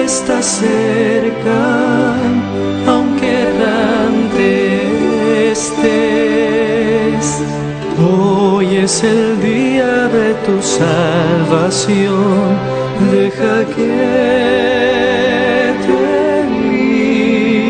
está cerca, aunque errante estés. Hoy es el día de tu salvación, deja que te limpie.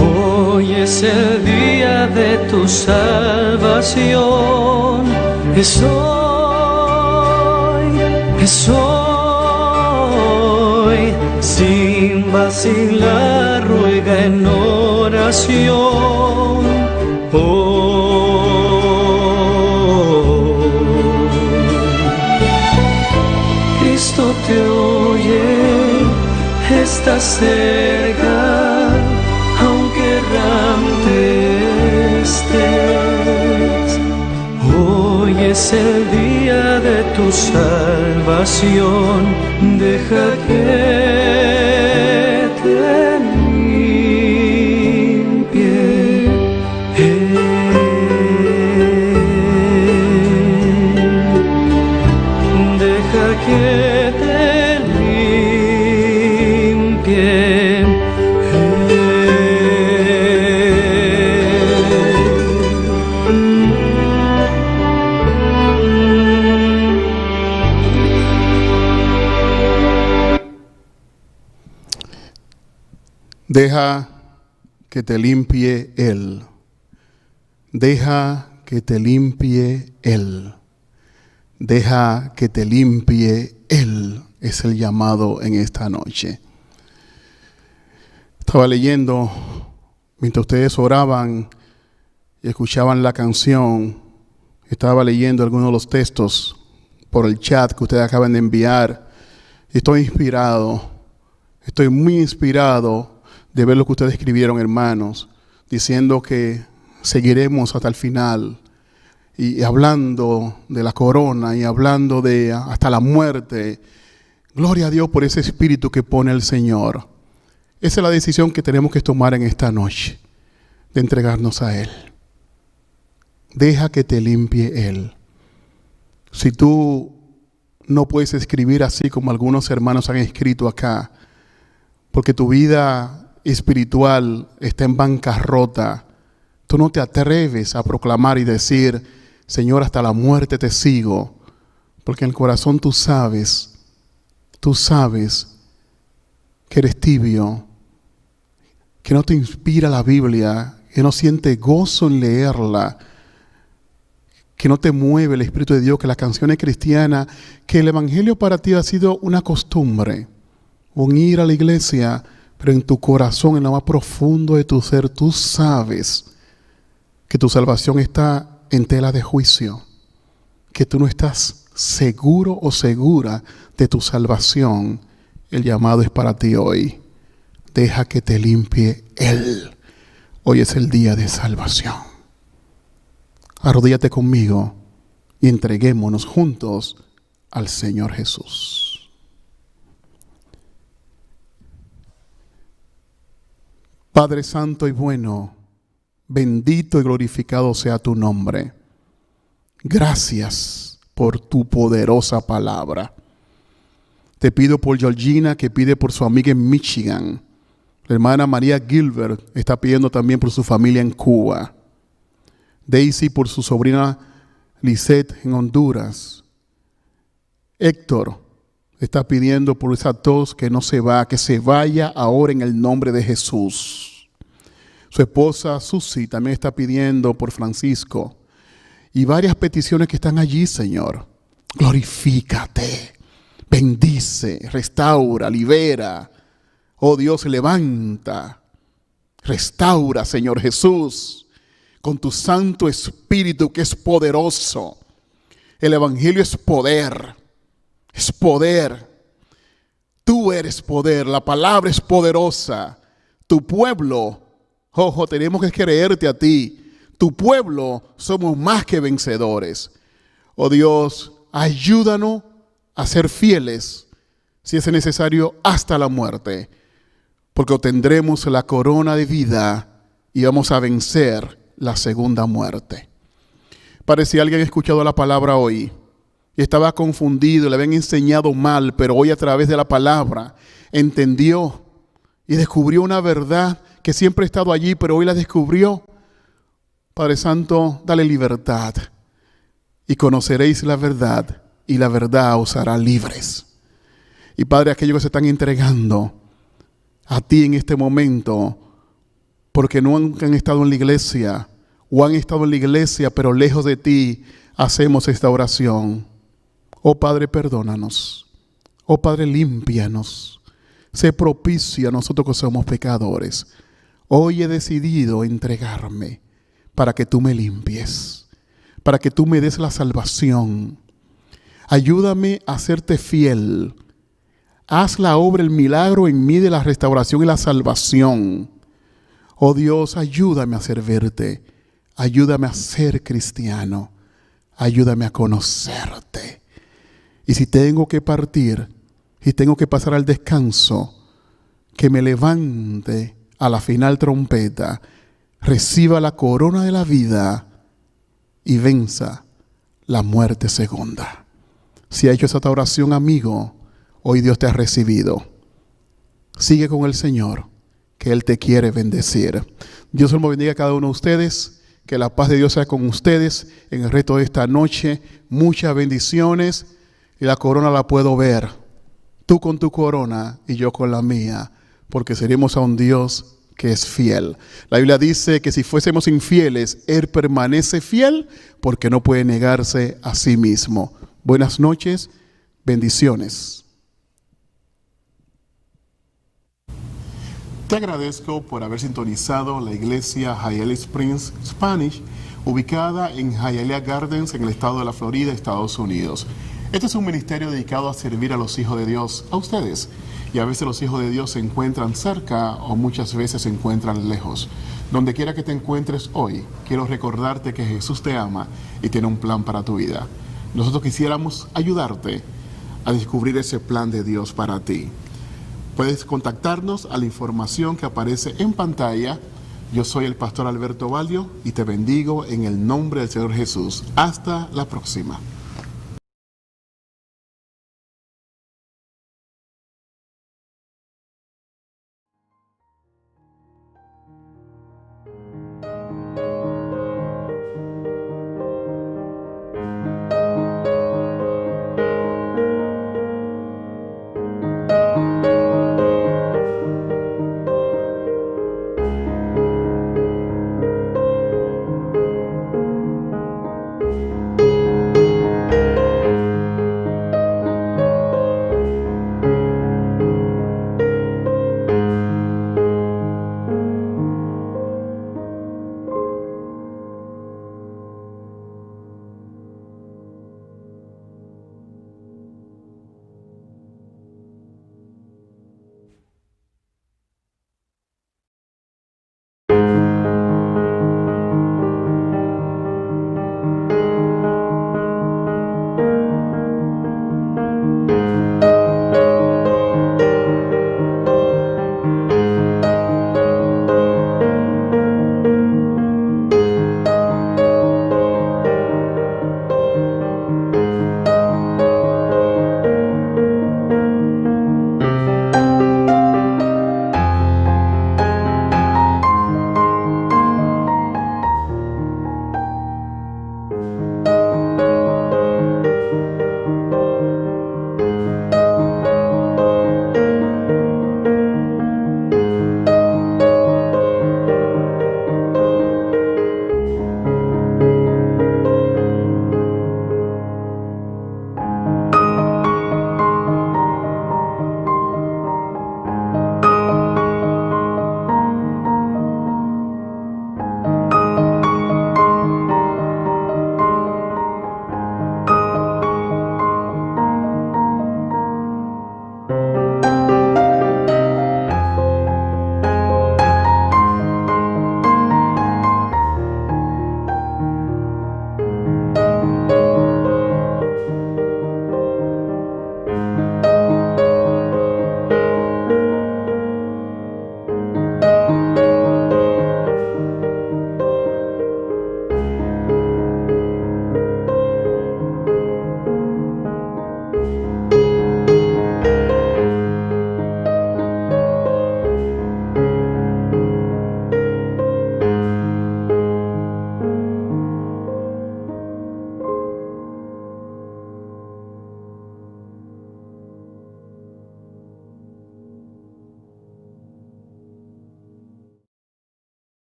Hoy es el día de tu salvación, es hoy, sin vacilar ruega en oración. Cristo te oye, está cerca, aunque errante estés. Hoy es el día de tu salvación, deja que te limpie. Deja que te limpie. Deja que te limpie Él. Deja que te limpie Él. Deja que te limpie Él. Es el llamado en esta noche. Estaba leyendo mientras ustedes oraban y escuchaban la canción. Estaba leyendo algunos de los textos por el chat que ustedes acaban de enviar. Estoy inspirado. Estoy muy inspirado de ver lo que ustedes escribieron, hermanos, diciendo que seguiremos hasta el final y hablando de la corona y hablando de hasta la muerte. Gloria a Dios por ese espíritu que pone el Señor. Esa es la decisión que tenemos que tomar en esta noche, de entregarnos a Él. Deja que te limpie Él. Si tú no puedes escribir así como algunos hermanos han escrito acá, porque tu vida espiritual está en bancarrota, tú no te atreves a proclamar y decir, Señor, hasta la muerte te sigo, porque en el corazón tú sabes que eres tibio, que no te inspira la Biblia, que no sientes gozo en leerla, que no te mueve el Espíritu de Dios, que las canciones cristianas, que el Evangelio para ti ha sido una costumbre, un ir a la iglesia, pero en tu corazón, en lo más profundo de tu ser, tú sabes que tu salvación está en tela de juicio, que tú no estás seguro o segura de tu salvación. El llamado es para ti hoy. Deja que te limpie Él. Hoy es el día de salvación. Arrodíllate conmigo y entreguémonos juntos al Señor Jesús. Padre Santo y bueno, bendito y glorificado sea tu nombre. Gracias por tu poderosa palabra. Te pido por Georgina, que pide por su amiga en Michigan. La hermana María Gilbert está pidiendo también por su familia en Cuba. Daisy por su sobrina Lisette en Honduras. Héctor está pidiendo por esa tos que no se va, que se vaya ahora en el nombre de Jesús. Su esposa Susi también está pidiendo por Francisco. Y varias peticiones que están allí, Señor. Glorifícate, bendice, restaura, libera. Oh Dios, levanta, restaura, Señor Jesús. con tu Santo Espíritu que es poderoso. El Evangelio es poder. Es poder. Tú eres poder. La palabra es poderosa. Tu pueblo, ojo, tenemos que creerte a ti. Tu pueblo somos más que vencedores. Oh Dios, ayúdanos a ser fieles, si es necesario, hasta la muerte. Porque obtendremos la corona de vida y vamos a vencer la segunda muerte. Padre, si alguien ha escuchado la palabra hoy y estaba confundido, le habían enseñado mal, pero hoy a través de la palabra entendió y descubrió una verdad que siempre ha estado allí, pero hoy la descubrió. Padre Santo, dale libertad y conoceréis la verdad y la verdad os hará libres. Y Padre, aquellos que se están entregando a ti en este momento, porque no han estado en la iglesia, o han estado en la iglesia, pero lejos de ti, hacemos esta oración. Oh Padre, perdónanos. Oh Padre, límpianos. Sé propicio a nosotros que somos pecadores. Hoy he decidido entregarme para que tú me limpies, para que tú me des la salvación. Ayúdame a serte fiel. Haz la obra, el milagro en mí de la restauración y la salvación. Oh Dios, ayúdame a servirte. Ayúdame a ser cristiano. Ayúdame a conocerte. Y si tengo que partir, y tengo que pasar al descanso, que me levante a la final trompeta, reciba la corona de la vida y venza la muerte segunda. Si ha hecho esa oración, amigo, hoy Dios te ha recibido. Sigue con el Señor, que Él te quiere bendecir. Dios los bendiga a cada uno de ustedes. Que la paz de Dios sea con ustedes en el resto de esta noche. Muchas bendiciones. Y la corona la puedo ver. Tú con tu corona y yo con la mía. Porque seremos a un Dios que es fiel. La Biblia dice que si fuésemos infieles, Él permanece fiel porque no puede negarse a sí mismo. Buenas noches. Bendiciones. Te agradezco por haber sintonizado la iglesia Hialeah Springs Spanish, ubicada en Hialeah Gardens, en el estado de la Florida, Estados Unidos. Este es un ministerio dedicado a servir a los hijos de Dios, a ustedes. Y a veces los hijos de Dios se encuentran cerca o muchas veces se encuentran lejos. Donde quiera que te encuentres hoy, quiero recordarte que Jesús te ama y tiene un plan para tu vida. Nosotros quisiéramos ayudarte a descubrir ese plan de Dios para ti. Puedes contactarnos a la información que aparece en pantalla. Yo soy el pastor Alberto Baldio y te bendigo en el nombre del Señor Jesús. Hasta la próxima.